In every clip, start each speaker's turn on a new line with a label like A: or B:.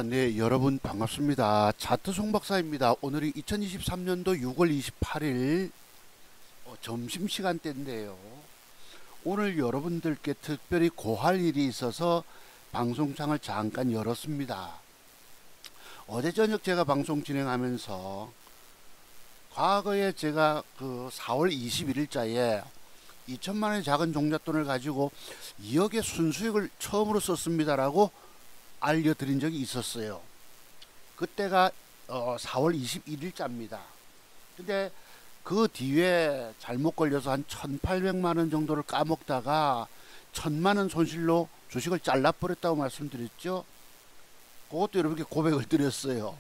A: 네, 여러분 반갑습니다. 차트 송박사입니다. 오늘이 2023년도 6월 28일 점심시간대인데요. 오늘 여러분들께 특별히 고할 일이 있어서 방송창을 잠깐 열었습니다. 어제 저녁 제가 방송 진행하면서 과거에 제가 그 4월 21일자에 2천만원의 작은 종잣돈을 가지고 2억의 순수익을 처음으로 썼습니다라고 알려드린 적이 있었어요. 그때가 4월 21일자입니다. 근데 그 뒤에 잘못 걸려서 한 1,800만원 정도를 까먹다가 1,000만원 손실로 주식을 잘라버렸다고 말씀드렸죠. 그것도 여러분께 고백을 드렸어요.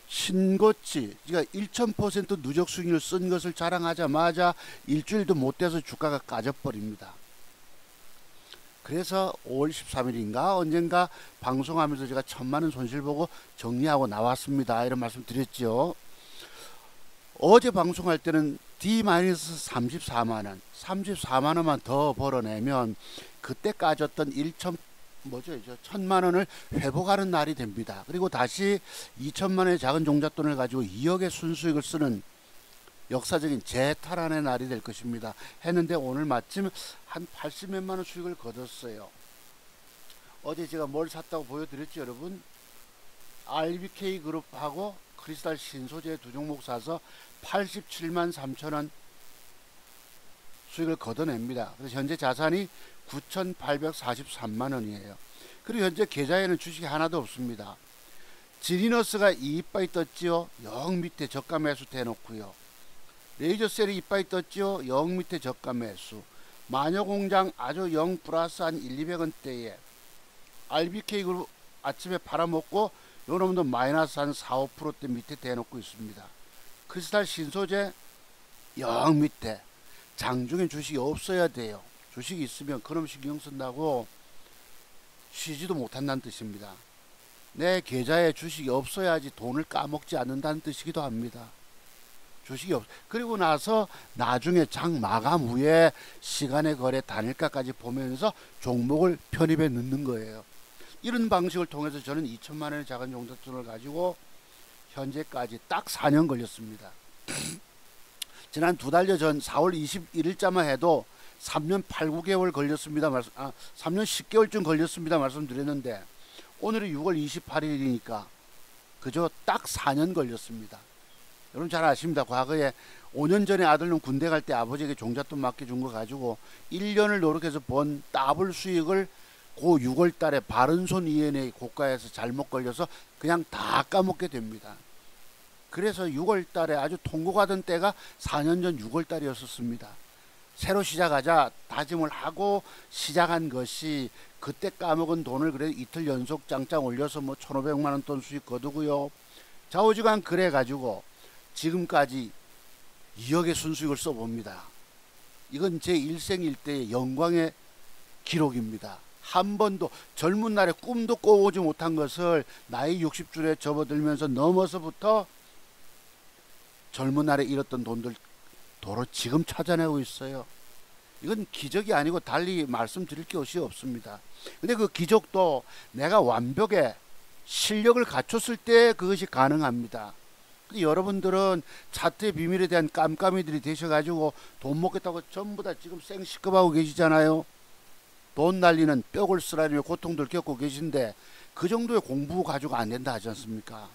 A: 신고치, 그러니까 1000% 누적 수익률 쓴 것을 자랑하자마자 일주일도 못 돼서 주가가 까져버립니다. 그래서 5월 13일인가 언젠가 방송하면서 제가 1,000만원 손실 보고 정리하고 나왔습니다. 이런 말씀 드렸죠. 어제 방송할 때는 D-34만원, 34만원만 더 벌어내면 그때 까졌던 1,000만원을 회복하는 날이 됩니다. 그리고 다시 2천만원의 작은 종잣돈을 가지고 2억의 순수익을 쓰는 역사적인 재탈환의 날이 될 것입니다. 했는데 오늘 마침 한 80몇만원 수익을 거뒀어요. 어제 제가 뭘 샀다고 보여드렸죠, 여러분? RBK 그룹하고 크리스탈 신소재 두 종목 사서 87만 3천원 수익을 거둬냅니다. 그래서 현재 자산이 9,843만원이에요. 그리고 현재 계좌에는 주식이 하나도 없습니다. 지리너스가 이익바이 떴지요. 영 밑에 저가 매수 대놓고요. 레이저셀이 이빠이 떴죠. 영 밑에 저가 매수. 마녀공장 아주 영 플러스 한 1, 200원대에 RBK 그룹 아침에 팔아먹고 요놈도 마이너스 한 4, 5%대 밑에 대놓고 있습니다. 크리스탈 신소재 영 밑에. 장중에 주식이 없어야 돼요. 주식이 있으면 그놈 신경 쓴다고 쉬지도 못한다는 뜻입니다. 내 계좌에 주식이 없어야지 돈을 까먹지 않는다는 뜻이기도 합니다. 주식이 없. 그리고 나서 나중에 장 마감 후에 시간의 거래 단일가까지 보면서 종목을 편입해 넣는 거예요. 이런 방식을 통해서 저는 2천만원의 작은 종잣돈을 가지고 현재까지 딱 4년 걸렸습니다. 지난 두 달여 전 4월 21일자만 해도 3년 8, 9개월 걸렸습니다. 3년 10개월쯤 걸렸습니다. 말씀드렸는데 오늘이 6월 28일이니까 그저 딱 4년 걸렸습니다. 여러분 잘 아십니다. 과거에 5년 전에 아들놈 군대 갈 때 아버지에게 종잣돈 맡겨준 거 가지고 1년을 노력해서 번 더블 수익을 고 6월 달에 바른손 ENA 고가에서 잘못 걸려서 그냥 다 까먹게 됩니다. 그래서 6월 달에 아주 통곡하던 때가 4년 전 6월 달이었습니다. 새로 시작하자 다짐을 하고 시작한 것이 그때 까먹은 돈을 그래도 이틀 연속 짱짱 올려서 뭐 1,500만원 돈 수익 거두고요. 좌우지간 그래 가지고 지금까지 2억의 순수익을 써봅니다. 이건 제 일생일대의 영광의 기록입니다. 한 번도 젊은 날에 꿈도 꿔보지 못한 것을 나이 60줄에 접어들면서 넘어서부터 젊은 날에 잃었던 돈들 도로 지금 찾아내고 있어요. 이건 기적이 아니고 달리 말씀드릴 것이 없습니다. 근데 그 기적도 내가 완벽에 실력을 갖췄을 때 그것이 가능합니다. 여러분들은 차트의 비밀에 대한 깜깜이들이 되셔가지고 돈 먹겠다고 전부 다 지금 생시급하고 계시잖아요. 돈 날리는 뼈골 쓰라리며 고통들 겪고 계신데 그 정도의 공부 가지고 안 된다 하지 않습니까?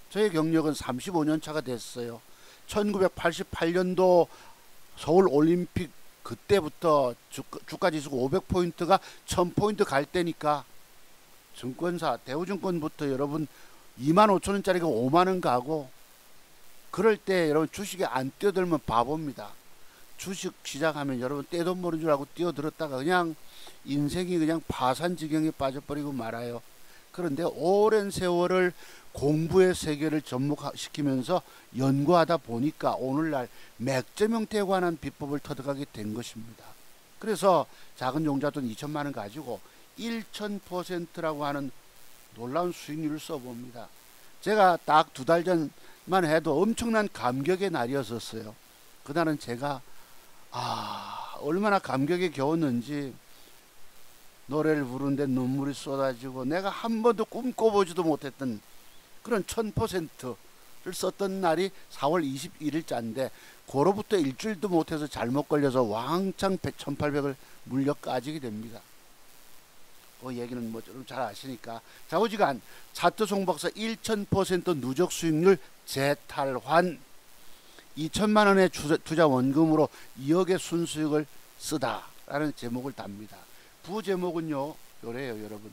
A: 저의 경력은 35년 차가 됐어요. 1988년도 서울 올림픽 그때부터 주가지수가 500포인트가 1000포인트 갈 때니까 증권사 대우증권부터 여러분 25,000원짜리가 5만원 가고 그럴 때 여러분 주식에 안 뛰어들면 바보입니다. 주식 시작하면 여러분 떼돈 모르는 줄 알고 뛰어들었다가 그냥 인생이 그냥 파산지경에 빠져버리고 말아요. 그런데 오랜 세월을 공부의 세계를 접목시키면서 연구하다 보니까 오늘날 맥점 형태에 관한 비법을 터득하게 된 것입니다. 그래서 작은 종잣돈 2천만원 가지고 1000%라고 하는 놀라운 수익률을 써봅니다. 제가 딱 두 달 전만 해도 엄청난 감격의 날이었었어요. 그날은 제가 얼마나 감격에 겨웠는지 노래를 부르는데 눈물이 쏟아지고 내가 한 번도 꿈꿔보지도 못했던 그런 1000%를 썼던 날이 4월 21일자인데 그로부터 일주일도 못해서 잘못 걸려서 왕창 1800을 물려 까지게 됩니다. 그 얘기는 뭐 좀 잘 아시니까. 좌우지간 차트 송박사 1000% 누적 수익률 재탈환 2천만원의 투자 원금으로 2억의 순수익을 쓰다 라는 제목을 답니다. 부제목은요 요래요. 여러분,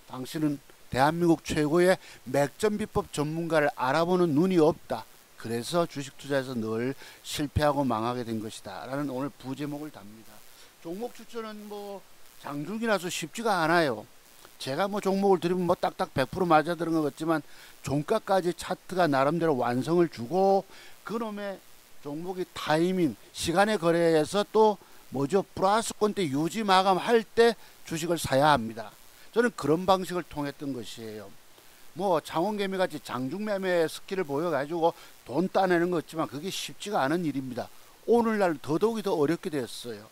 A: 당신은 대한민국 최고의 맥점비법 전문가를 알아보는 눈이 없다. 그래서 주식 투자에서 늘 실패하고 망하게 된 것이다 라는 오늘 부제목을 답니다. 종목 추천은 뭐 장중이라서 쉽지가 않아요. 제가 뭐 종목을 드리면 뭐 딱딱 100% 맞아들은 것 같지만 종가까지 차트가 나름대로 완성을 주고 그놈의 종목이 타이밍 시간의 거래에서 또 뭐죠 플러스권 때 유지 마감할 때 주식을 사야 합니다. 저는 그런 방식을 통했던 것이에요. 뭐 장원개미같이 장중매매 스킬을 보여가지고 돈 따내는 것 같지만 그게 쉽지가 않은 일입니다. 오늘날 더더욱이 더 어렵게 됐어요.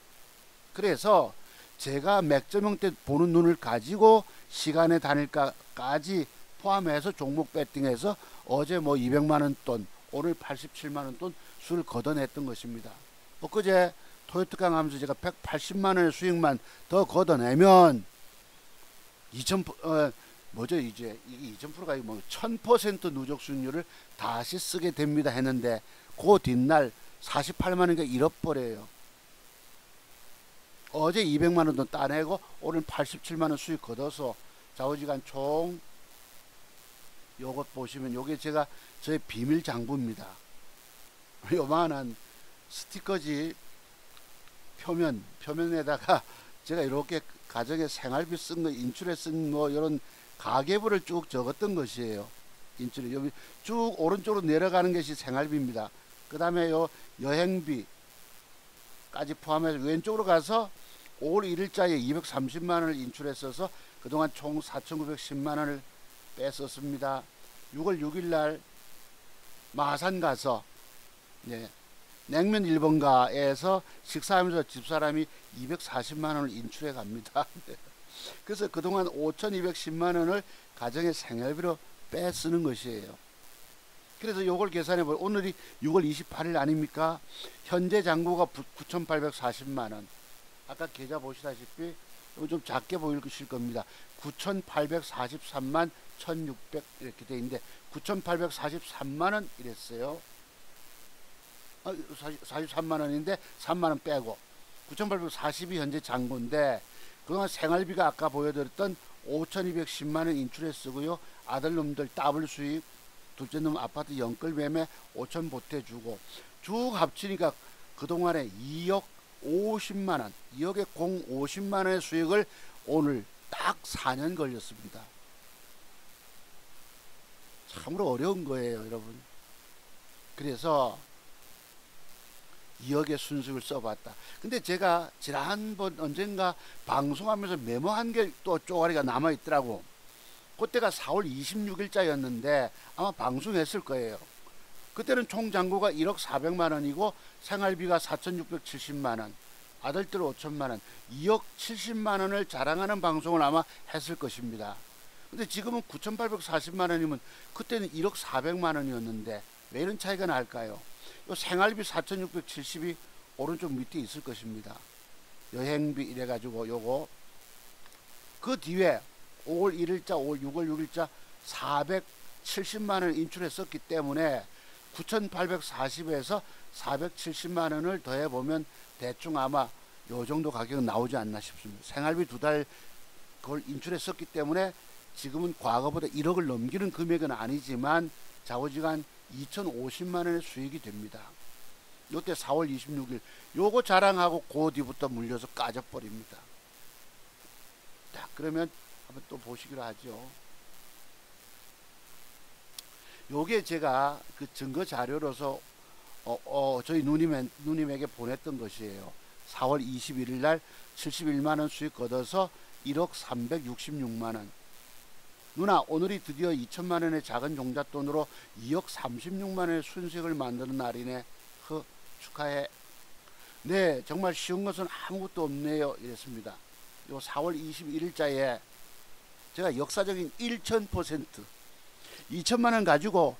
A: 그래서 제가 맥점형 때 보는 눈을 가지고 시간의 단일가까지 포함해서 종목 배팅해서 어제 뭐 200만원 돈 오늘 87만원 돈 수를 걷어냈던 것입니다. 엊그제 토요특강 하면서 제가 180만원의 수익만 더 걷어내면 2000% 뭐죠 이제 이게 2000%가 뭐 1000% 누적 수익률을 다시 쓰게 됩니다 했는데 그 뒷날 48만원인가 잃어버려요. 어제 200만원 돈 따내고 오늘 87만원 수익 걷어서 좌우지간 총 요것 보시면 요게 제가 저의 비밀 장부입니다. 요만한 스티커지 표면에다가 제가 이렇게 가정에 생활비 쓴 거 인출에 쓴 뭐 이런 가계부를 쭉 적었던 것이에요. 인출에 여기 쭉 오른쪽으로 내려가는 것이 생활비입니다. 그 다음에 요 여행비까지 포함해서 왼쪽으로 가서 5월 1일자에 230만원을 인출했어서 그동안 총 4,910만원을 뺐었습니다. 6월 6일날 마산 가서 냉면 1번가에서 식사하면서 집사람이 240만원을 인출해 갑니다. 그래서 그동안 5,210만원을 가정의 생활비로 빼쓰는 것이에요. 그래서 요걸 계산해 보면 오늘이 6월 28일 아닙니까? 현재 잔고가 9,840만원. 아까 계좌 보시다시피 좀 작게 보이실 겁니다. 9,843만 1,600 이렇게 돼 있는데 9,843만원 이랬어요. 43만원인데 3만원 빼고 9,840이 현재 잔고인데 그동안 생활비가 아까 보여드렸던 5,210만원 인출해 쓰고요. 아들놈들 더블 수입, 둘째놈 아파트 연끌 매매 5천 보태주고 쭉 합치니까 그동안에 2억 50만원 2억에 50만원의 수익을 오늘 딱 4년 걸렸습니다. 참으로 어려운 거예요 여러분. 그래서 2억의 순수익을 써봤다. 근데 제가 지난번 언젠가 방송하면서 메모한 게 또 쪼가리가 남아있더라고. 그때가 4월 26일자였는데 아마 방송했을 거예요. 그때는 총 잔고가 1억 400만원이고 생활비가 4,670만원, 아들들 5천만원, 2억 70만원을 자랑하는 방송을 아마 했을 것입니다. 근데 지금은 9,840만원이면 그때는 1억 400만원이었는데 왜 이런 차이가 날까요? 요 생활비 4,670이 오른쪽 밑에 있을 것입니다. 여행비 이래가지고 요거 그 뒤에 5월 1일자, 6월 6일자 470만원을 인출했었기 때문에 9,840에서 470만원을 더해보면 대충 아마 요 정도 가격은 나오지 않나 싶습니다. 생활비 두 달 그걸 인출했었기 때문에 지금은 과거보다 1억을 넘기는 금액은 아니지만 좌우지간 2,050만원의 수익이 됩니다. 요때 4월 26일 요거 자랑하고 그 뒤부터 물려서 까져버립니다. 자, 그러면 한번 또 보시기로 하죠. 요게 제가 그 증거 자료로서 저희 누님에게 보냈던 것이에요. 4월 21일 날 71만원 수익 걷어서 1억 366만원. 누나 오늘이 드디어 2천만원의 작은 종잣돈으로 2억 36만원의 순수익을 만드는 날이네. 축하해. 네, 정말 쉬운 것은 아무것도 없네요. 이랬습니다. 요 4월 21일자에 제가 역사적인 1000%, 2천만원 가지고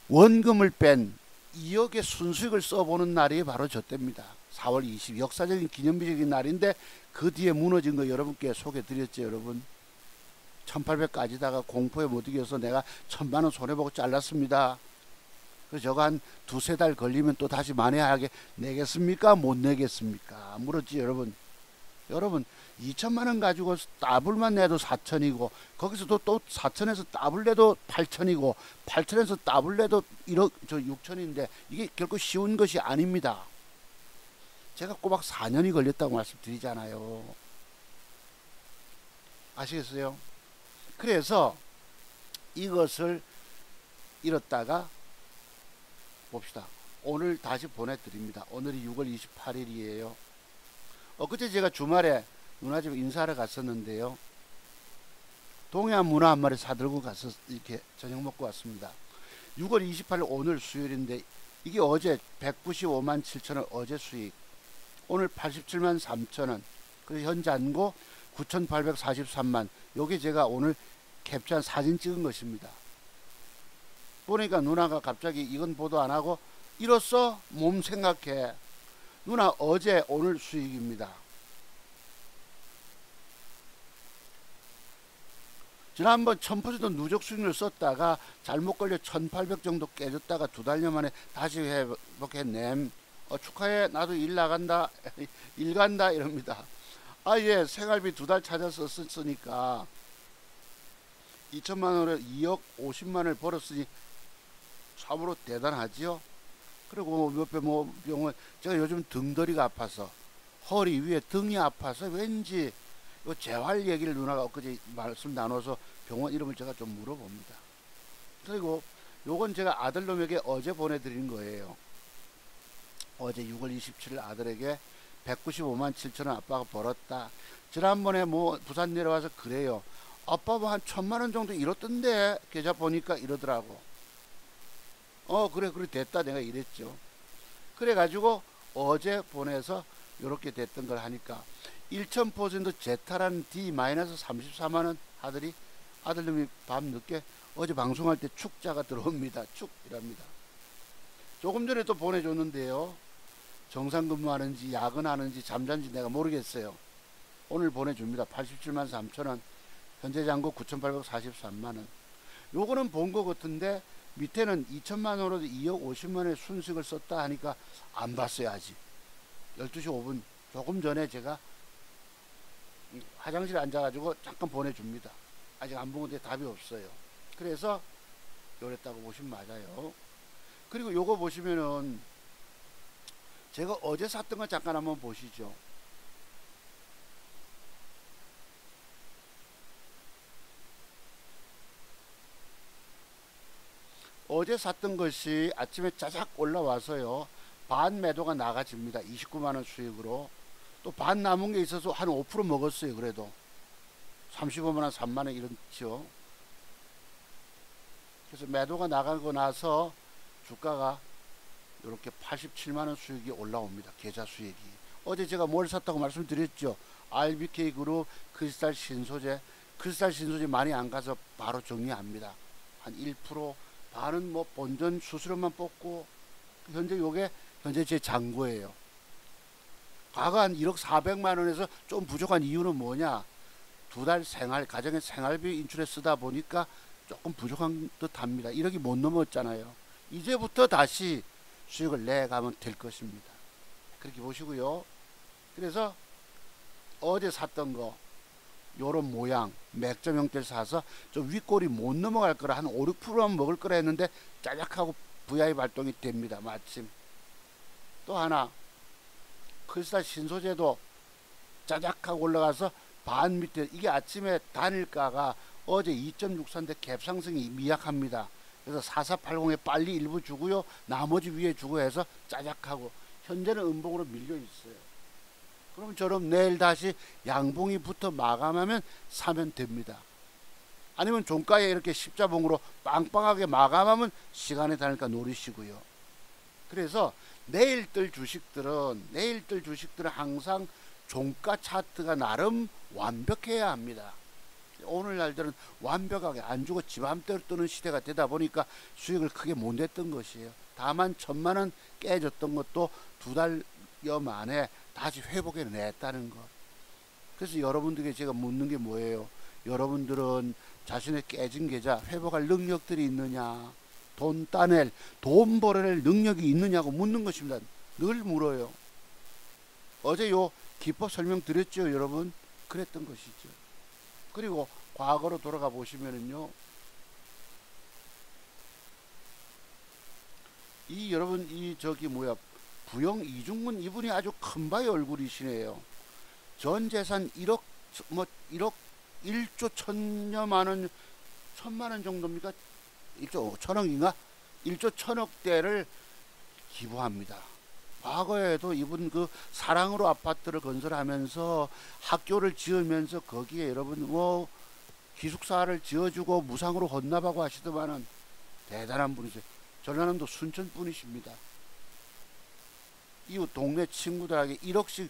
A: 원금을 뺀 2억의 순수익을 써보는 날이 바로 저때입니다. 4월 20일 역사적인 기념비적인 날인데 그 뒤에 무너진 거 여러분께 소개드렸죠. 여러분 1800 까지다가 공포에 못 이겨서 내가 1000만원 손해보고 잘랐습니다. 그래서 저거 한 두세 달 걸리면 또 다시 만회하게 내겠습니까? 못 내겠습니까? 물었지 여러분. 여러분 2천만원 가지고 더블만 내도 4천이고 거기서도 또 4천에서 더블 내도 8천이고 8천에서 더블 내도 1억 6천인데 이게 결코 쉬운 것이 아닙니다. 제가 꼬박 4년이 걸렸다고 말씀드리잖아요. 아시겠어요? 그래서 이것을 잃었다가 봅시다. 오늘 다시 보내드립니다. 오늘이 6월 28일이에요. 그때 제가 주말에 누나 집 인사하러 갔었는데요. 동해안 문어 한 마리 사들고 가서 이렇게 저녁 먹고 왔습니다. 6월 28일 오늘 수요일인데 이게 어제 195만 7천원 어제 수익, 오늘 87만 3천원, 그리고 현재 잔고 9,843만. 요게 제가 오늘 캡처한 사진 찍은 것입니다. 보니까 누나가 갑자기 이건 보도 안 하고 이로써 몸 생각해. 누나 어제 오늘 수익입니다. 지난번 1000% 누적 수익률 썼다가 잘못 걸려 1800 정도 깨졌다가 두 달여 만에 다시 회복해냄. 축하해. 나도 일 나간다. 일 간다 이럽니다. 예, 생활비 두 달 찾아서 썼으니까 2천만원에 2억 50만원을 벌었으니 참으로 대단하지요. 그리고 옆에 뭐 병원, 제가 요즘 등다리가 아파서 허리 위에 등이 아파서 왠지 요 재활 얘기를 누나가 엊그제 말씀 나눠서 병원 이름을 제가 좀 물어봅니다. 그리고 요건 제가 아들놈에게 어제 보내드린 거예요. 어제 6월 27일 아들에게 195만 7천원 아빠가 벌었다. 지난번에 뭐 부산 내려와서 그래요. 아빠 뭐 한 1000만원 정도 잃었던데 계좌 보니까 이러더라고. 그래 됐다 내가 이랬죠. 그래 가지고 어제 보내서 요렇게 됐던 걸 하니까 1000% 재탈한 D-34만원 하더니 아들놈이 밤늦게 어제 방송할 때 축자가 들어옵니다. 축이랍니다. 조금 전에 또 보내줬는데요. 정상 근무하는지 야근하는지 잠잔지 내가 모르겠어요. 오늘 보내줍니다. 87만 3천원, 현재 잔고 9,843만원. 요거는 본 거 같은데 밑에는 2천만원으로 2억 50만원의 순수익을 썼다 하니까 안 봤어요. 아직 12시 5분 조금 전에 제가 화장실에 앉아가지고 잠깐 보내줍니다. 아직 안 본 건데 답이 없어요. 그래서 요랬다고 보시면 맞아요. 그리고 요거 보시면은 제가 어제 샀던 거 잠깐 한번 보시죠. 어제 샀던 것이 아침에 짜작 올라와서요. 반 매도가 나가집니다. 29만원 수익으로. 또 반 남은 게 있어서 한 5% 먹었어요. 그래도 35만원 3만원 이렇죠. 그래서 매도가 나가고 나서 주가가 이렇게 87만원 수익이 올라옵니다. 계좌 수익이. 어제 제가 뭘 샀다고 말씀드렸죠. RBK 그룹 크리스탈 신소재. 크리스탈 신소재 많이 안 가서 바로 정리합니다. 한 1%, 반은 뭐 본전 수수료만 뽑고, 현재 요게 현재 제 잔고예요. 과거 한 1억 400만원에서 좀 부족한 이유는 뭐냐? 두 달 가정의 생활비 인출에 쓰다 보니까 조금 부족한 듯 합니다. 1억이 못 넘었잖아요. 이제부터 다시 수익을 내가면 될 것입니다. 그렇게 보시고요. 그래서 어제 샀던 거 요런 모양 맥점 형태를 사서 좀 윗골이 못 넘어갈 거라 한 5, 6%만 먹을 거라 했는데 짜작하고 VI 발동이 됩니다. 마침 또 하나 크리스탈 신소재도 짜작하고 올라가서 반 밑에, 이게 아침에 단일가가 어제 2.64인데 갭상승이 미약합니다. 그래서 4480에 빨리 일부 주고요. 나머지 위에 주고 해서 짜작하고 현재는 음봉으로 밀려 있어요. 그럼 저럼 내일 다시 양봉이부터 마감하면 사면 됩니다. 아니면 종가에 이렇게 십자봉으로 빵빵하게 마감하면 시간에 다니까 노리시고요. 그래서 내일 뜰 주식들은 항상 종가 차트가 나름 완벽해야 합니다. 오늘날들은 완벽하게 안 주고 지 맘대로 뜨는 시대가 되다 보니까 수익을 크게 못 냈던 것이에요. 다만 1,000만원 깨졌던 것도 2달여 만에 다시 회복해 냈다는 것. 그래서 여러분들에게 제가 묻는 게 뭐예요? 여러분들은 자신의 깨진 계좌 회복할 능력들이 있느냐, 돈 따낼, 돈 벌어낼 능력이 있느냐고 묻는 것입니다. 늘 물어요. 어제 요 기법 설명드렸죠, 여러분? 그랬던 것이죠. 그리고 과거로 돌아가 보시면은요, 이 여러분 이 저기 뭐야, 부영 이중근 이분이 아주 큰 바의 얼굴이시네요. 전 재산 1억 1조 1,000여만원 1,000만원 정도입니까? 1조 1,000억인가? 1조 1,000억대를 기부합니다. 과거에도 이분 그 사랑으로 아파트를 건설하면서 학교를 지으면서 거기에 여러분 뭐 기숙사를 지어주고 무상으로 헌납하고 하시더만은 대단한 분이세요. 전라남도 순천 분이십니다. 이웃 동네 친구들에게 1억씩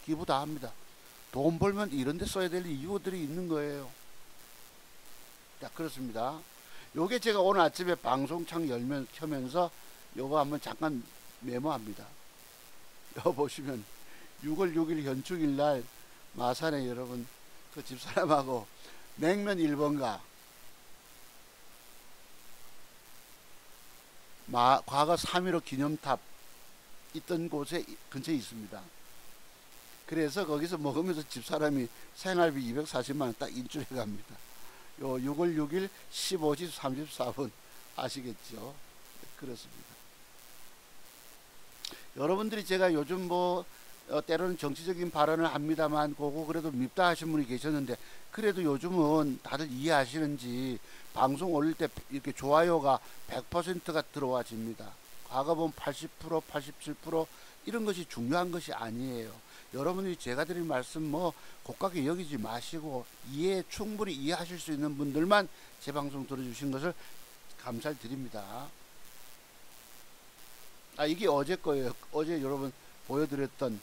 A: 기부 다 합니다. 돈 벌면 이런 데 써야 될 이유들이 있는 거예요. 자, 그렇습니다. 요게 제가 오늘 아침에 방송창 켜면서 요거 한번 잠깐 메모합니다. 여기 보시면 6월 6일 현충일 날 마산에 여러분 그 집사람하고 냉면 1번가 과거 3.15 기념탑 있던 곳에 근처에 있습니다. 그래서 거기서 먹으면서 집사람이 생활비 240만원 딱 인출해 갑니다. 요 6월 6일 15시 34분 아시겠죠? 그렇습니다. 여러분들이 제가 요즘 뭐 때로는 정치적인 발언을 합니다만 그거 그래도 밉다 하신 분이 계셨는데 그래도 요즘은 다들 이해하시는지 방송 올릴 때 이렇게 좋아요가 100%가 들어와집니다. 과거 보면 80%, 87% 이런 것이 중요한 것이 아니에요. 여러분이 제가 드린 말씀 뭐 고가게 여기지 마시고 충분히 이해하실 수 있는 분들만 제 방송 들어주신 것을 감사드립니다. 이게 어제 거예요. 어제 여러분 보여드렸던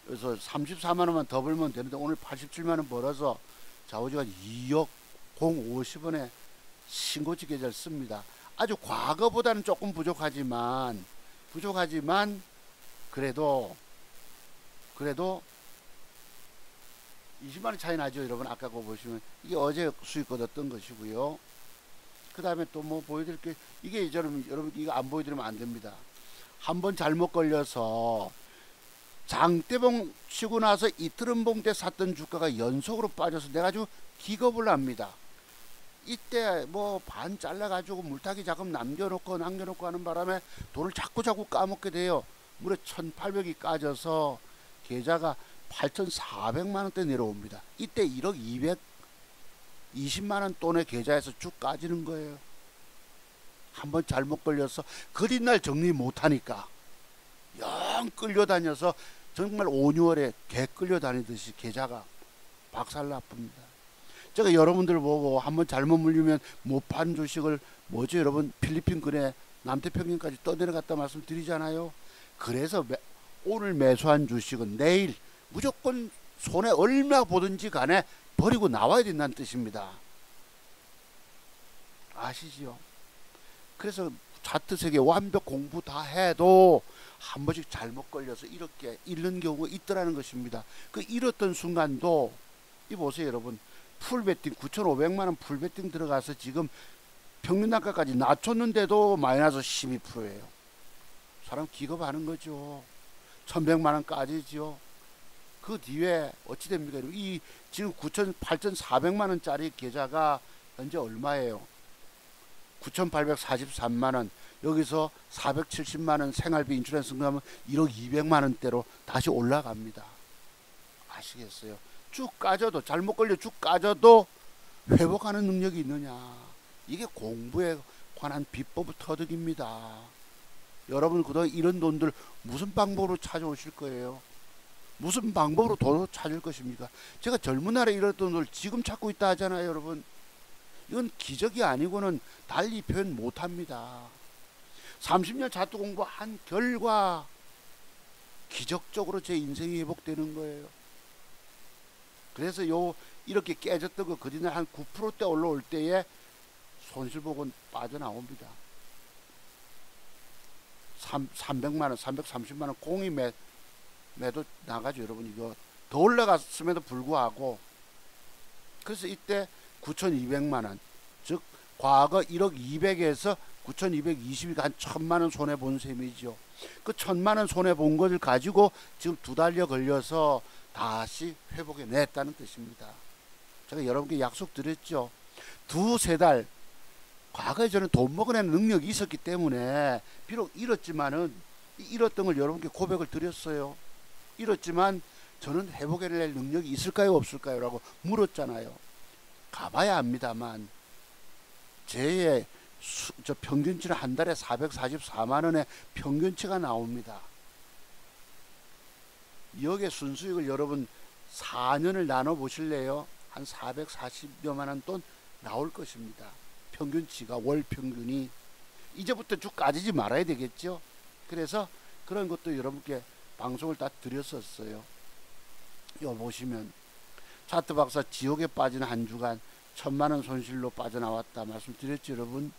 A: 그래서 34만원만 더 벌면 되는데 오늘 87만원 벌어서 좌우지간 2억 050원에 신고지 계좌를 씁니다. 아주 과거보다는 조금 부족하지만 그래도 20만원 차이 나죠. 여러분 아까 그거 보시면 이게 어제 수익 얻었던 것이고요. 그 다음에 또 뭐 보여드릴 게 이게 여러분 이거 안 보여드리면 안 됩니다. 한번 잘못 걸려서 장대봉 치고 나서 이틀은봉 때 샀던 주가가 연속으로 빠져서 내가 아주 기겁을 합니다. 이때 뭐 반 잘라가지고 물타기 자금 남겨놓고 하는 바람에 돈을 자꾸 까먹게 돼요. 무려 1,800이 까져서 계좌가 8,400만원대 내려옵니다. 이때 1억 220만원 돈의 계좌에서 쭉 까지는 거예요. 한번 잘못 걸려서 그린날 정리 못하니까 영 끌려다녀서 정말 5, 6월에 개 끌려다니듯이 계좌가 박살나쁩니다. 제가 여러분들 보고 한번 잘못 물리면 못 판 주식을 뭐죠 여러분 필리핀 근해 남태평양까지 떠내려갔다 말씀드리잖아요. 그래서 오늘 매수한 주식은 내일 무조건 손에 얼마 보든지 간에 버리고 나와야 된다는 뜻입니다. 아시지요? 그래서 차트 세계 완벽 공부 다 해도 한 번씩 잘못 걸려서 이렇게 잃는 경우가 있더라는 것입니다. 그 잃었던 순간도 이 보세요 여러분 풀베팅 9,500만원 풀베팅 들어가서 지금 평균 단가까지 낮췄는데도 마이너스 12%예요. 사람 기겁하는 거죠. 1,100만원 까지죠. 그 뒤에 어찌 됩니까? 이 지금 8,400만원짜리 계좌가 현재 얼마예요? 9,843만원. 여기서 470만원 생활비 인출해서 승가하면 1억 200만원대로 다시 올라갑니다. 아시겠어요? 쭉 까져도 잘못 걸려 쭉 까져도 회복하는 능력이 있느냐. 이게 공부에 관한 비법 터득입니다. 여러분 그동안 이런 돈들 무슨 방법으로 찾아오실 거예요? 무슨 방법으로 돈을 찾을 것입니까? 제가 젊은 날에 잃었던 돈을 지금 찾고 있다 하잖아요 여러분. 이건 기적이 아니고는 달리 표현 못합니다. 30년 차트 공부한 결과 기적적으로 제 인생이 회복되는 거예요. 그래서 이렇게 깨졌던 거 거짓말 한 9%대 올라올 때에 손실복은 빠져나옵니다. 300만원 330만원 공이 매도 나가죠. 여러분 이거 더 올라갔음에도 불구하고. 그래서 이때 9,200만원, 즉 과거 1억 200에서 9,220이가 한 1,000만원 손해본 셈이죠. 그 1,000만원 손해본 것을 가지고 지금 2달여 걸려서 다시 회복해 냈다는 뜻입니다. 제가 여러분께 약속드렸죠. 2~3달 과거에 저는 돈 먹어내는 능력이 있었기 때문에 비록 잃었지만은 잃었던 걸 여러분께 고백을 드렸어요. 잃었지만 저는 회복해낼 능력이 있을까요 없을까요 라고 물었잖아요. 가봐야 합니다만 제 평균치는 한 달에 444만원의 평균치가 나옵니다. 여기에 순수익을 여러분 4년을 나눠 보실래요? 한 440여만원 돈 나올 것입니다. 평균치가, 월 평균이. 이제부터 쭉 까지지 말아야 되겠죠. 그래서 그런 것도 여러분께 방송을 다 드렸었어요. 요 보시면 차트 박사 지옥에 빠진 한 주간 1,000만원 손실로 빠져나왔다 말씀드렸죠 여러분.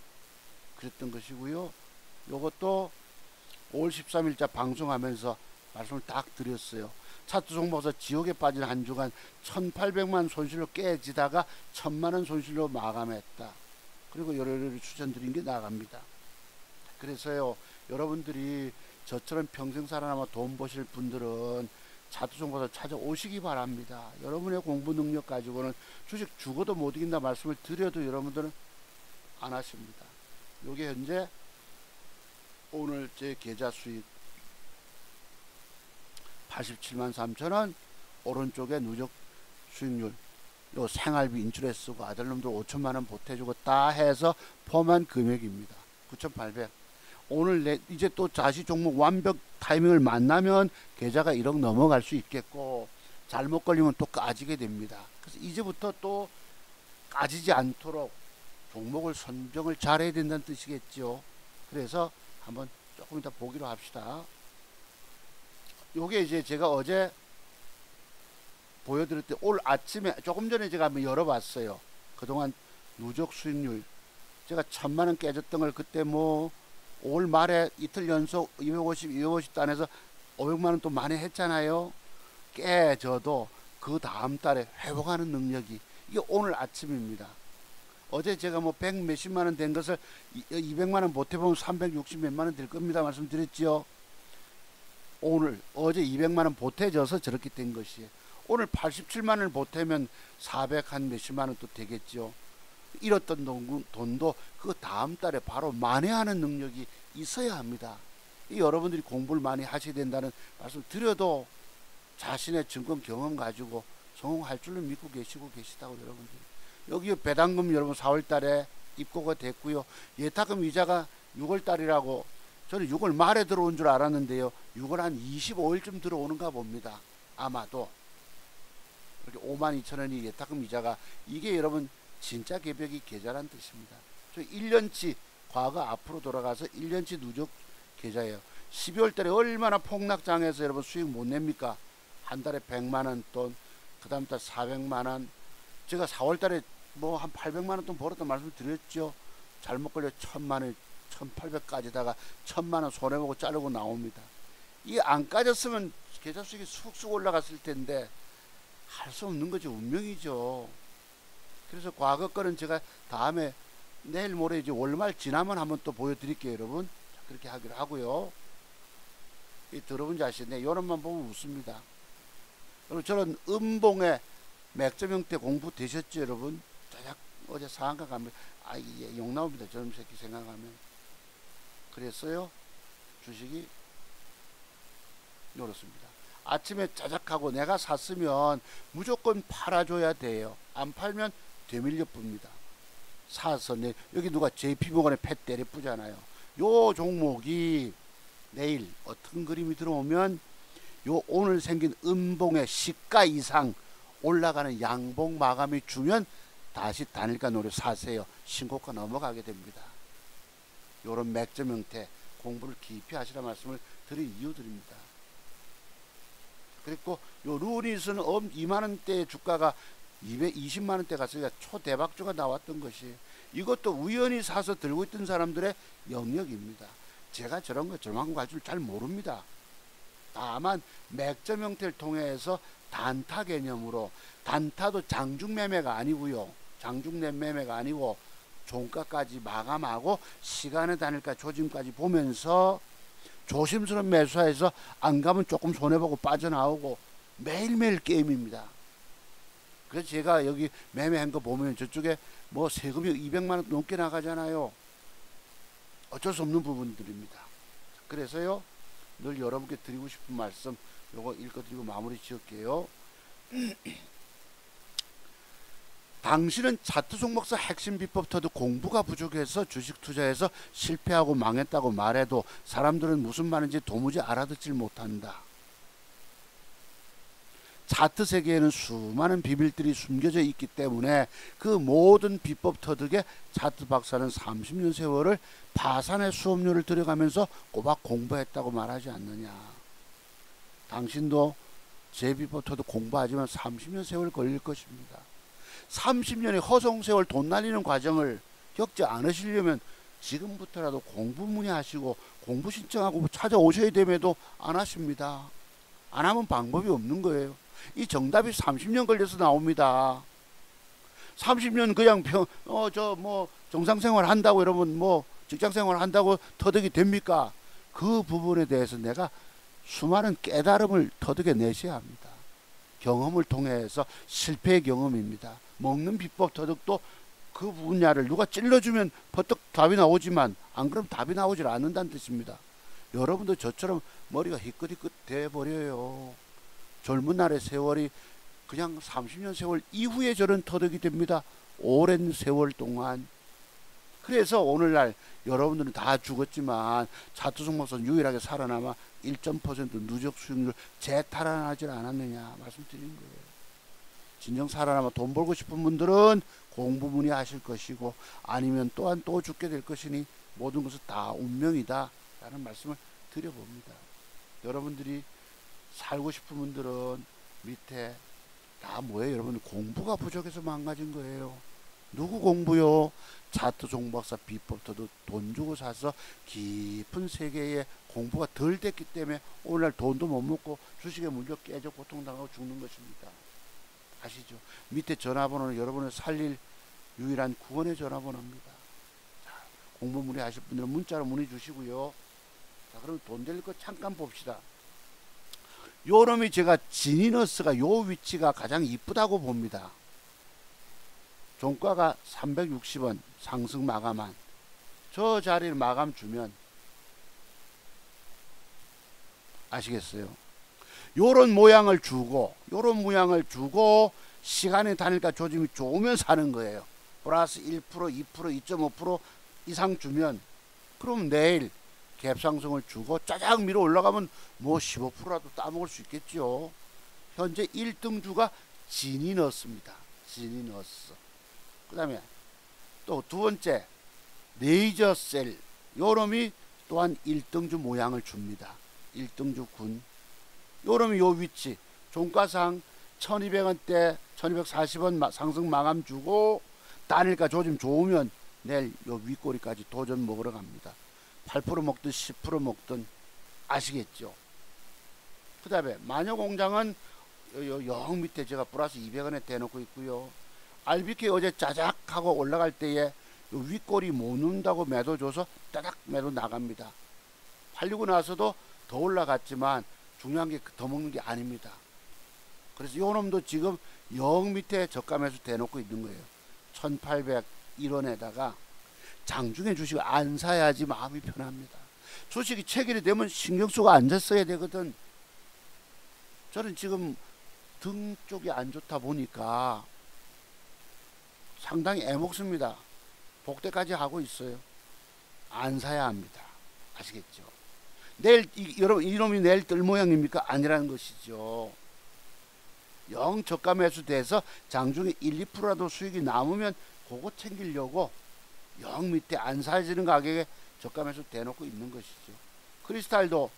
A: 그랬던 것이고요. 요것도 5월 13일자 방송하면서 말씀을 딱 드렸어요. 차트 종목에서 지옥에 빠진 한 주간 1,800만 손실로 깨지다가 1,000만원 손실로 마감했다. 그리고 여러분이 추천드린 게 나갑니다. 그래서요, 여러분들이 저처럼 평생 살아남아 돈 버실 분들은 차트 종목에서 찾아오시기 바랍니다. 여러분의 공부 능력 가지고는 주식 죽어도 못 이긴다 말씀을 드려도 여러분들은 안 하십니다. 요게 현재 오늘 제 계좌 수익 87만 3천원, 오른쪽에 누적 수익률, 요 생활비 인출해 쓰고 아들놈들 5천만원 보태주고 다 해서 포함한 금액입니다. 9,800. 오늘 이제 또 자시 종목 완벽 타이밍을 만나면 계좌가 1억 넘어갈 수 있겠고, 잘못 걸리면 또 까지게 됩니다. 그래서 이제부터 또 까지지 않도록 종목을 선정을 잘해야 된다는 뜻이겠죠. 그래서 한번 조금 이따 보기로 합시다. 요게 이제 제가 어제 보여드릴 때 오늘 아침에 조금 전에 제가 한번 열어봤어요. 그동안 누적 수익률 제가 1,000만원 깨졌던 걸 그때 뭐 5월 말에 이틀 연속 250 단에서 500만원 또 많이 했잖아요. 깨져도 그 다음 달에 회복하는 능력이, 이게 오늘 아침입니다. 어제 제가 뭐 100 몇십만원 된 것을 200만원 보태보면 360 몇만원 될 겁니다 말씀드렸죠. 어제 200만원 보태져서 저렇게 된 것이에요. 오늘 87만원을 보태면 400 한 몇십만원 또 되겠죠. 잃었던 돈도 그 다음 달에 바로 만회하는 능력이 있어야 합니다. 여러분들이 공부를 많이 하셔야 된다는 말씀 드려도 자신의 증권 경험 가지고 성공할 줄로 믿고 계시다고 여러분들. 여기 배당금 여러분 4월 달에 입고가 됐고요. 예탁금 이자가 6월 달이라고, 저는 6월 말에 들어온 줄 알았는데요. 6월 한 25일쯤 들어오는가 봅니다. 아마도. 이렇게 52,000원이 예탁금 이자가, 이게 여러분 진짜 개벽이 계좌란 뜻입니다. 저 1년치 과거 앞으로 돌아가서 1년치 누적 계좌예요. 12월 달에 얼마나 폭락장에서 여러분 수익 못 냅니까? 한 달에 100만원 돈, 그 다음 달 400만원. 제가 4월 달에 뭐 한 800만원 돈 벌었던 말씀 드렸죠. 잘못 걸려 1,000만원, 1,800까지다가 1,000만원 손해보고 자르고 나옵니다. 이게 안 까졌으면 계좌 수익이 쑥쑥 올라갔을 텐데 할 수 없는 거죠. 운명이죠. 그래서 과거 거는 제가 다음에 내일 모레 이제 월말 지나면 한번 또 보여드릴게요 여러분. 그렇게 하기로 하고요. 들어본지 아시네. 요런만 보면 웃습니다. 여러분 저는 음봉의 맥점 형태 공부 되셨죠 여러분? 어제 상한가 가면 욕 나옵니다. 저놈 새끼 생각하면. 그랬어요. 주식이 요렇습니다. 아침에 짜작하고 내가 샀으면 무조건 팔아줘야 돼요. 안 팔면 되밀려 뿝니다. 사서 여기 누가 JP모건에 팻 때려 뿌잖아요. 요 종목이 내일 어떤 그림이 들어오면 요 오늘 생긴 음봉의 시가 이상 올라가는 양봉 마감이 주면 다시 단일가 노래 사세요. 신고가 넘어가게 됩니다. 요런 맥점 형태 공부를 깊이 하시라 말씀을 드린 이유들입니다. 그리고 요 루닛은 2만원대 주가가 220만원대 갔으니까 초대박주가 나왔던 것이, 이것도 우연히 사서 들고 있던 사람들의 영역입니다. 제가 저런 거 저만큼 갈 줄 잘 모릅니다. 다만 맥점 형태를 통해서 단타 개념으로, 단타도 장중 매매가 아니고요, 장중 매매가 아니고 종가까지 마감하고 시간의 단일가 조짐까지 보면서 조심스러운 매수해서 안 가면 조금 손해보고 빠져나오고, 매일매일 게임입니다. 그래서 제가 여기 매매한 거 보면 저쪽에 뭐 세금이 200만원 넘게 나가잖아요. 어쩔 수 없는 부분들입니다. 그래서요, 늘 여러분께 드리고 싶은 말씀, 요거 읽어드리고 마무리 지을게요. 당신은 차트 종목사 핵심 비법터도 공부가 부족해서 주식 투자해서 실패하고 망했다고 말해도 사람들은 무슨 말인지 도무지 알아듣질 못한다. 차트 세계에는 수많은 비밀들이 숨겨져 있기 때문에 그 모든 비법 터득에 차트 박사는 30년 세월을 파산의 수업료를 들여가면서 꼬박 공부했다고 말하지 않느냐. 당신도 제 비법 터득 공부하지만 30년 세월 걸릴 것입니다. 30년의 허송세월 돈 날리는 과정을 겪지 않으시려면 지금부터라도 공부 문의하시고 공부 신청하고 찾아오셔야 됨에도 안 하십니다. 안 하면 방법이 없는 거예요. 이 정답이 30년 걸려서 나옵니다. 30년 그냥 정상생활 한다고, 여러분 직장생활 한다고 터득이 됩니까? 그 부분에 대해서 내가 수많은 깨달음을 터득해 내셔야 합니다. 경험을 통해서, 실패의 경험입니다. 먹는 비법 터득도 그 분야를 누가 찔러주면 버떡 답이 나오지만 안 그러면 답이 나오질 않는다는 뜻입니다. 여러분도 저처럼 머리가 희끗희끗 돼버려요. 젊은 날의 세월이 그냥 30년 세월 이후에 저런 터득이 됩니다. 오랜 세월 동안. 그래서 오늘날 여러분들은 다 죽었지만 차트 종목선 유일하게 살아남아 1.% 누적 수익률 재탈환하지 않았느냐 말씀드린 거예요. 진정 살아남아 돈 벌고 싶은 분들은 공부 문의하실 것이고, 아니면 또한 또 죽게 될 것이니 모든 것은 다 운명이다 라는 말씀을 드려봅니다. 여러분들이 살고 싶은 분들은 밑에 다 뭐예요? 여러분 공부가 부족해서 망가진 거예요. 누구 공부요? 차트 종박사 비법터도 돈 주고 사서 깊은 세계에 공부가 덜 됐기 때문에 오늘날 돈도 못 먹고 주식에 물려 깨져 고통당하고 죽는 것입니다. 아시죠? 밑에 전화번호는 여러분을 살릴 유일한 구원의 전화번호입니다. 자, 공부 문의하실 분들은 문자로 문의 주시고요. 자, 그럼 돈 될 거 잠깐 봅시다. 요놈이 제가 지니너스가 요 위치가 가장 이쁘다고 봅니다. 종가가 360원 상승 마감한 저 자리를 마감 주면 아시겠어요? 요런 모양을 주고 시간의 단일가 조짐이 좋으면 사는 거예요. 플러스 1%, 2%, 2.5% 이상 주면, 그럼 내일 갭상승을 주고 짜작 밀어 올라가면 뭐 15%라도 따먹을 수 있겠죠. 현재 1등주가 지니너스입니다. 지니너스. 그 다음에 또 두 번째 레이저셀, 요놈이 또한 1등주 모양을 줍니다. 1등주 군. 요놈이 요 위치 종가상 1200원대 1240원 상승 마감 주고 단일가 조짐 좋으면 내일 요 윗꼬리까지 도전 먹으러 갑니다. 8% 먹든 10% 먹든 아시겠죠. 그 다음에 마녀공장은 영 밑에 제가 플러스 200원에 대놓고 있고요. RBK 어제 짜작 하고 올라갈 때에 요 윗꼬리 못 누른다고 매도 줘서 따닥 매도 나갑니다. 팔리고 나서도 더 올라갔지만 중요한 게 더 먹는 게 아닙니다. 그래서 요 놈도 지금 영 밑에 저가 매수 대놓고 있는 거예요. 1801원에다가 장중에 주식을 안 사야지 마음이 편합니다. 주식이 체결이 되면 신경쓰고 앉았어야 되거든. 저는 지금 등 쪽이 안 좋다 보니까 상당히 애먹습니다. 복대까지 하고 있어요. 안 사야 합니다. 아시겠죠? 내일 여러분 이놈이 내일 뜰 모양입니까? 아니라는 것이죠. 영 저가 매수돼서 장중에 1, 2%라도 수익이 남으면 그거 챙기려고 영 밑에 안 사지는 가격에 저가 매수 대놓고 있는 것이죠. 크리스탈도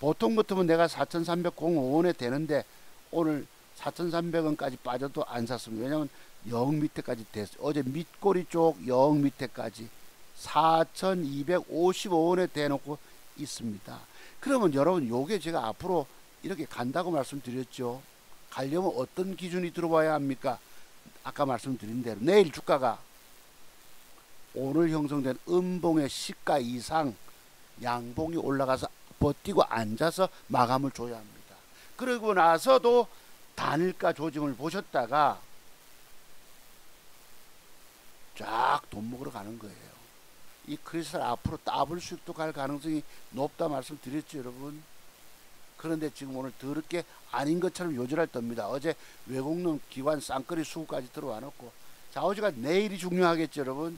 A: 보통 같으면 내가 4,305원에 되는데 오늘 4,300원까지 빠져도 안 샀습니다. 왜냐면 0 밑에까지 됐어요. 어제 밑꼬리 쪽 0 밑에까지 4,255원에 대놓고 있습니다. 그러면 여러분 요게 제가 앞으로 이렇게 간다고 말씀드렸죠. 가려면 어떤 기준이 들어와야 합니까? 아까 말씀드린 대로 내일 주가가 오늘 형성된 음봉의 시가 이상 양봉이 올라가서 버티고 앉아서 마감을 줘야 합니다. 그러고 나서도 단일가 조짐을 보셨다가 쫙 돈 먹으러 가는 거예요. 이 크리스탈 앞으로 더블 수익도 갈 가능성이 높다 말씀드렸죠, 여러분. 그런데 지금 오늘 더럽게 아닌 것처럼 요절할 겁니다. 어제 외국놈 기관 쌍끌이 수급까지 들어와 놓고, 자, 어제가 내일이 중요하겠죠, 여러분.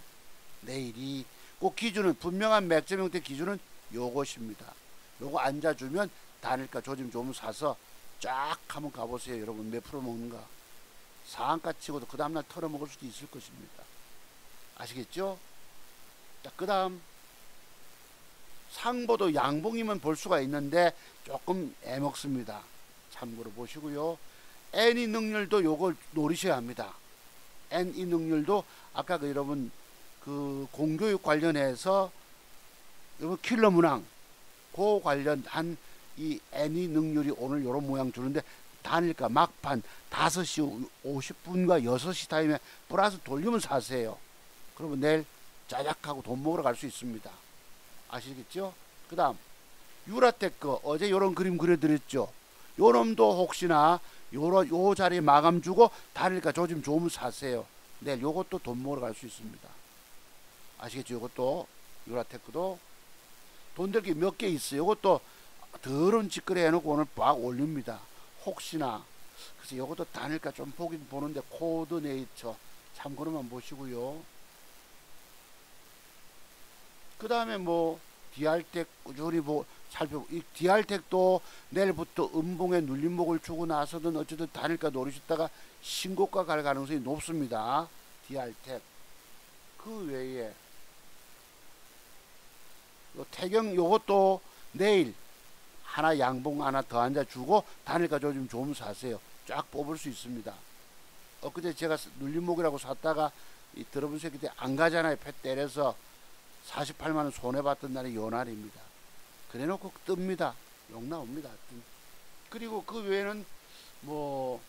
A: 내일이 꼭 기준은 분명한 맥점 형태 기준은 요것입니다. 요거 앉아주면 단일가 조짐 좀 사서 쫙 한번 가보세요, 여러분. 몇 프로 먹는가. 상한가 치고도 그 다음날 털어먹을 수도 있을 것입니다. 아시겠죠? 자, 그 다음 상보도 양봉이면 볼 수가 있는데 조금 애먹습니다. 참고로 보시고요. N이 능률도 요걸 노리셔야 합니다. N이 능률도 아까 그 여러분 그 공교육 관련해서 여러분 킬러 문항 그 관련한 이 N이 능률이 오늘 요런 모양 주는데 단일가 막판 5시 50분과 6시 타임에 플러스 돌리면 사세요. 그러면 내일 짜작하고 돈 먹으러 갈 수 있습니다. 아시겠죠? 그 다음 유라테크 어제 요런 그림 그려드렸죠. 요놈도 혹시나 요 자리에 마감 주고 단일가 조짐 좋으면 사세요. 내일 요것도 돈 먹으러 갈 수 있습니다. 아시겠죠? 요것도 유라테크도 돈 될 게 몇 개 있어요. 요것도 더러운 짓거리 해놓고 오늘 막 올립니다. 혹시나 그래서 요것도 단일가 좀 보긴 보는데 코드네이처 참고로만 보시고요. 그 다음에 뭐 DR텍 꾸준히 살펴보고 이 DR텍도 내일부터 음봉에 눌림목을 주고 나서든 어쨌든 단일가 노리셨다가 신고가 갈 가능성이 높습니다. DR텍 그 외에 요 태경 요것도 내일 하나 양봉 하나 더 앉아주고 단일가 조짐 좋으면 사세요. 쫙 뽑을 수 있습니다. 엊그제 제가 눌림목이라고 샀다가 이 들어본 새끼 때 안 가잖아요. 패 때려서 48만원 손해봤던 날이 요 날입니다. 그래놓고 뜹니다. 욕 나옵니다. 그리고 그 외에는 뭐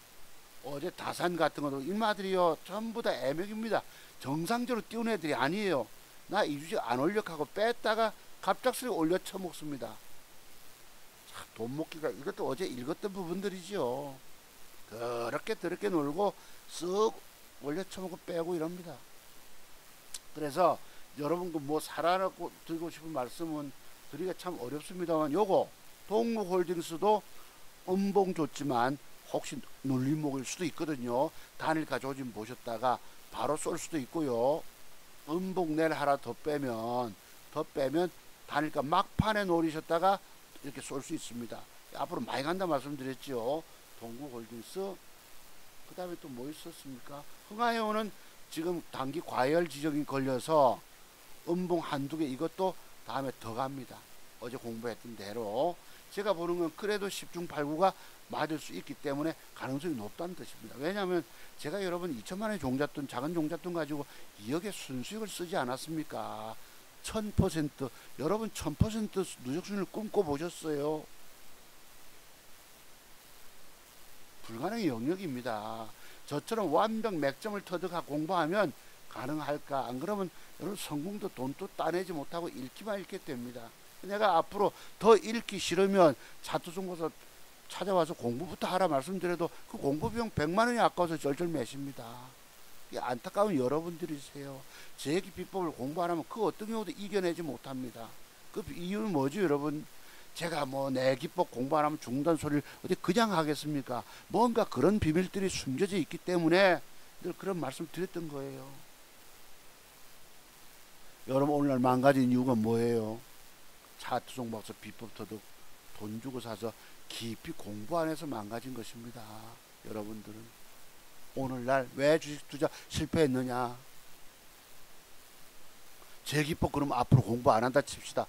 A: 어제 다산 같은 것도 일마들이요 전부 다 애맥입니다. 정상적으로 띄운 애들이 아니에요. 나 이주식 안 올려하고 뺐다가 갑작스레 올려 쳐먹습니다. 참 돈 먹기가 이것도 어제 읽었던 부분들이죠. 더럽게 놀고 쓱 올려 쳐먹고 빼고 이럽니다. 그래서 여러분도 뭐 살아나고 드리고 싶은 말씀은 드리기가 참 어렵습니다만 요거 동무홀딩스도 음봉 좋지만 혹시 눌림목일 수도 있거든요. 단일가 조짐 보셨다가 바로 쏠 수도 있고요. 음봉 내일 하나 더 빼면 단일가 막판에 노리셨다가 이렇게 쏠 수 있습니다. 앞으로 많이 간다 말씀드렸죠. 동구홀딩스 그 다음에 또 뭐 있었습니까? 흥하해운은 지금 단기 과열 지정이 걸려서 음봉 한두 개 이것도 다음에 더 갑니다. 어제 공부했던 대로 제가 보는 건 그래도 10중 8구가 맞을 수 있기 때문에 가능성이 높다는 뜻입니다. 왜냐하면 제가 여러분 2천만원의 종잣돈 작은 종잣돈 가지고 2억의 순수익을 쓰지 않았습니까? 1000% 여러분 1000% 누적순을 꿈꿔보셨어요? 불가능의 영역입니다. 저처럼 완벽 맥점을 터득하고 공부하면 가능할까? 안 그러면 여러분 성공도 돈도 따내지 못하고 읽기만 읽게 됩니다. 내가 앞으로 더 읽기 싫으면 차트중고서 찾아와서 공부부터 하라 말씀드려도 그 공부 비용 100만원이 아까워서 절절 매십니다. 안타까운 여러분들이세요. 제 얘기 비법을 공부 안 하면 그 어떤 경우도 이겨내지 못합니다. 그 이유는 뭐죠, 여러분? 제가 뭐 내 기법 공부 안 하면 중단 소리를 어디 그냥 하겠습니까? 뭔가 그런 비밀들이 숨겨져 있기 때문에 늘 그런 말씀 드렸던 거예요. 여러분 오늘날 망가진 이유가 뭐예요? 차트 종박서 비법 터득 돈 주고 사서 깊이 공부 안 해서 망가진 것입니다. 여러분들은 오늘날 왜 주식 투자 실패했느냐? 제 기법 그럼 앞으로 공부 안 한다 칩시다.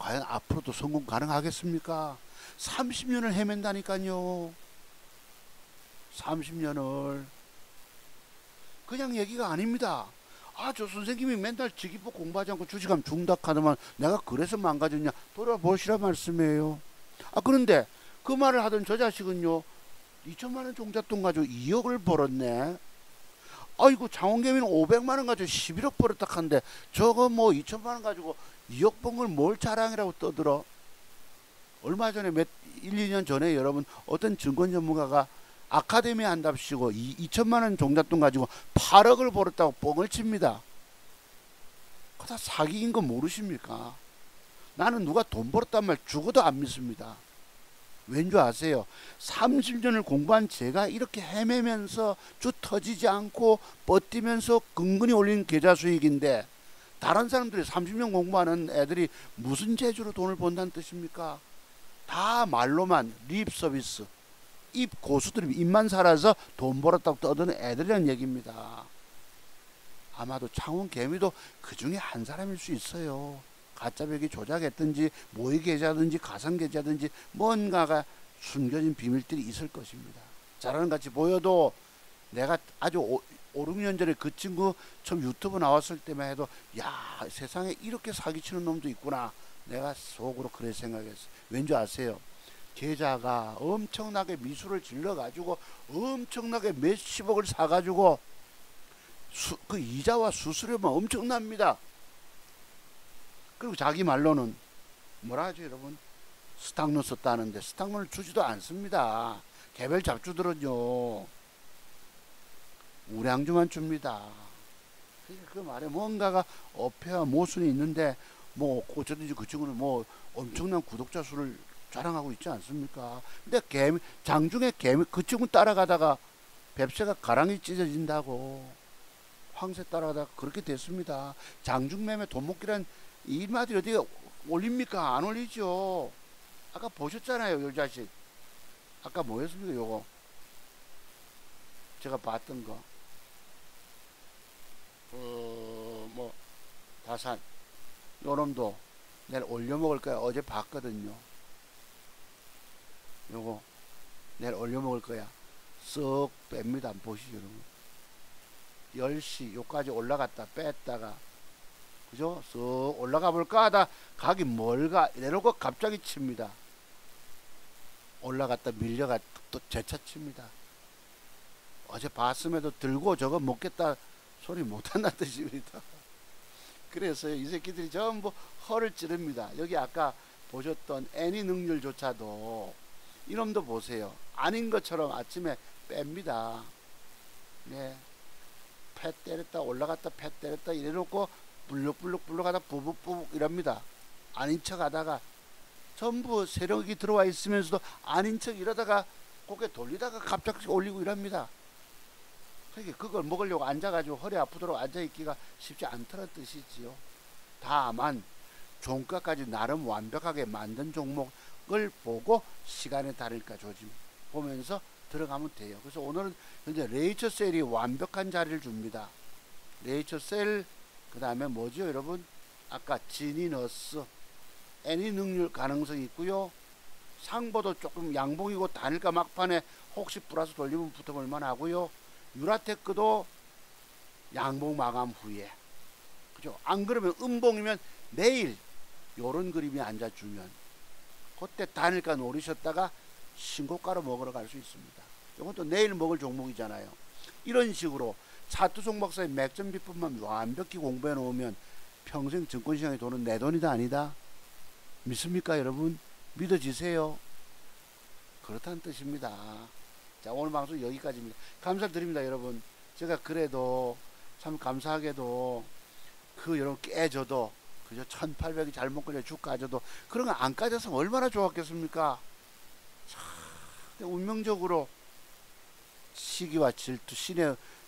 A: 과연 앞으로도 성공 가능하겠습니까? 30년을 헤맨다니까요. 30년을. 그냥 얘기가 아닙니다. 아, 저 선생님이 맨날 지기법 공부하지 않고 주식하면 중다 하더만 내가 그래서 망가졌냐? 돌아보시라 말씀이에요. 아, 그런데 그 말을 하던 저 자식은요, 2천만원 종잣돈 가지고 2억을 벌었네. 아이고, 장원개미는 500만원 가지고 11억 벌었다 한데 저거 뭐 2천만원 가지고 2억 번 걸 뭘 자랑이라고 떠들어. 얼마 전에 1, 2년 전에 여러분 어떤 증권 전문가가 아카데미 한답시고 2천만원 종잣돈 가지고 8억을 벌었다고 뻥을 칩니다. 그거 다 사기인 거 모르십니까? 나는 누가 돈 벌었단 말 죽어도 안 믿습니다. 왠 줄 아세요? 30년을 공부한 제가 이렇게 헤매면서 쭉 터지지 않고 버티면서 근근히 올린 계좌 수익인데 다른 사람들이 30년 공부하는 애들이 무슨 재주로 돈을 번다는 뜻입니까? 다 말로만 립 서비스, 입 고수들이 입만 살아서 돈 벌었다고 떠드는 애들이란 얘기입니다. 아마도 창원개미도 그 중에 한 사람일 수 있어요. 가짜배기 조작했든지 모의 계좌든지 가상 계좌든지 뭔가가 숨겨진 비밀들이 있을 것입니다. 자라는 같이 보여도 내가 아주 5, 6년 전에 그 친구 처음 유튜브 나왔을 때만 해도 야, 세상에 이렇게 사기치는 놈도 있구나. 내가 속으로 그래 생각했어요. 왠지 아세요? 계좌가 엄청나게 미수를 질러가지고 엄청나게 몇십억을 사가지고 그 이자와 수수료만 엄청납니다. 그리고 자기 말로는 뭐라 하죠 여러분? 스탁론 썼다는데 스탁론을 주지도 않습니다. 개별 잡주들은요 우량주만 줍니다. 그 말에 뭔가가 어폐와 모순이 있는데 뭐 어쩌든지 그 친구는 뭐 엄청난 구독자 수를 자랑하고 있지 않습니까? 근데 장중에 그 친구 따라가다가 뱁새가 가랑이 찢어진다고 황새 따라가다가 그렇게 됐습니다. 장중매매 돈먹기란 이 말이 어디 올립니까? 안 올리죠. 아까 보셨잖아요, 요 자식. 아까 뭐였습니까, 요거? 제가 봤던 거. 뭐, 다산. 요 놈도 내일 올려먹을 거야. 어제 봤거든요. 요거, 내일 올려먹을 거야. 쓱 뺍니다. 보시죠, 여러분. 10시, 요까지 올라갔다, 뺐다가. 그죠? 쓱 올라가 볼까 하다 가기 멀가 이래놓고 갑자기 칩니다. 올라갔다 밀려가 또 재차 칩니다. 어제 봤음에도 들고 저거 먹겠다 소리 못한다는 뜻입니다. 그래서 이 새끼들이 전부 허를 찌릅니다. 여기 아까 보셨던 애니 능률조차도 이놈도 보세요. 아닌 것처럼 아침에 뺍니다. 네. 패 때렸다 올라갔다 패 때렸다 이래놓고 불룩불룩 하다 부북부북 이럽니다. 아닌 척 하다가 전부 세력이 들어와 있으면서도 아닌 척 이러다가 고개 돌리다가 갑자기 올리고 이럽니다. 그러니까 그걸 먹으려고 앉아가지고 허리 아프도록 앉아있기가 쉽지 않다는 뜻이지요. 다만 종가까지 나름 완벽하게 만든 종목을 보고 시간에 다를까 조짐 보면서 들어가면 돼요. 그래서 오늘은 현재 레이처셀이 완벽한 자리를 줍니다. 레이처셀 그 다음에 뭐죠 여러분? 아까 지니너스 애니 능률 가능성이 있고요. 상보도 조금 양봉이고 단일가 막판에 혹시 플러스 돌리면 붙어볼 만하고요. 유라테크도 양봉 마감 후에 그죠? 안 그러면 음봉이면 내일 요런 그림이 앉아주면 그때 단일가 노리셨다가 신고가로 먹으러 갈 수 있습니다. 이건 또 내일 먹을 종목이잖아요. 이런 식으로 차투송 박사의 맥점 비법만 완벽히 공부해 놓으면 평생 증권시장에 돈은 내 돈이다 아니다? 믿습니까 여러분? 믿어지세요? 그렇다는 뜻입니다. 자, 오늘 방송 여기까지입니다. 감사드립니다 여러분. 제가 그래도 참 감사하게도 그 여러분 깨져도 그저 1800이 잘못 걸려 죽 까져도 그런 거 안 까져서 얼마나 좋았겠습니까? 참 운명적으로 시기와 질투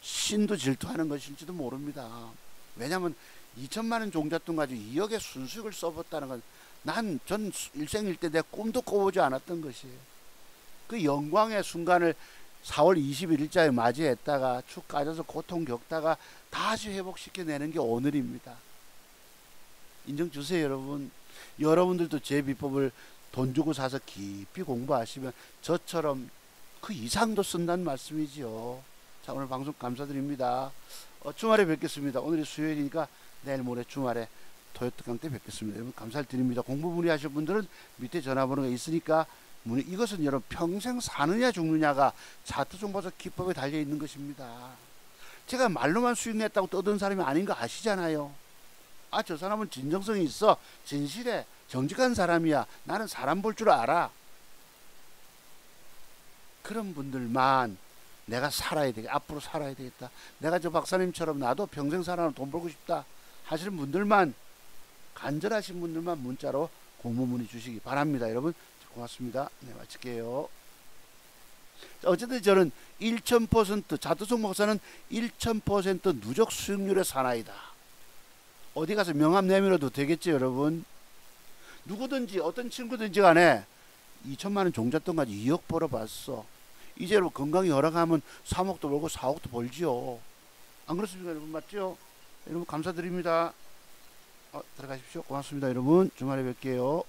A: 신도 질투하는 것일지도 모릅니다. 왜냐하면 2천만원 종잣돈 가지고 2억의 순수익을 써봤다는 건 전 일생일대 내 꿈도 꿔보지 않았던 것이에요. 그 영광의 순간을 4월 21일자에 맞이했다가 축 까져서 고통 겪다가 다시 회복시켜내는 게 오늘입니다. 인정 주세요 여러분. 여러분들도 제 비법을 돈 주고 사서 깊이 공부하시면 저처럼 그 이상도 쓴다는 말씀이지요. 자, 오늘 방송 감사드립니다. 주말에 뵙겠습니다. 오늘이 수요일이니까 내일 모레 주말에 토요트 강때 뵙겠습니다. 여러분 감사를 드립니다. 공부 문의하실 분들은 밑에 전화번호가 있으니까 이것은 여러분 평생 사느냐 죽느냐가 차트 정보서 기법에 달려 있는 것입니다. 제가 말로만 수익 냈다고 떠드는 사람이 아닌 거 아시잖아요. 저 사람은 진정성이 있어, 진실해, 정직한 사람이야, 나는 사람 볼 줄 알아. 그런 분들만 내가 살아야 되겠다, 앞으로 살아야 되겠다, 내가 저 박사님처럼 나도 평생 살아서 돈 벌고 싶다 하시는 분들만, 간절하신 분들만 문자로 공부 문의 주시기 바랍니다. 여러분 고맙습니다. 네, 마칠게요. 어쨌든 저는 1000% 자두성 목사는 1000% 누적 수익률의 사나이다. 어디 가서 명함 내밀어도 되겠죠 여러분. 누구든지 어떤 친구든지 간에 2천만원 종잣돈까지 2억 벌어봤어. 이제 여러분 건강이 허락하면 3억도 벌고 4억도 벌지요. 안 그렇습니까 여러분? 맞죠? 여러분 감사드립니다. 들어가십시오. 고맙습니다 여러분. 주말에 뵐게요.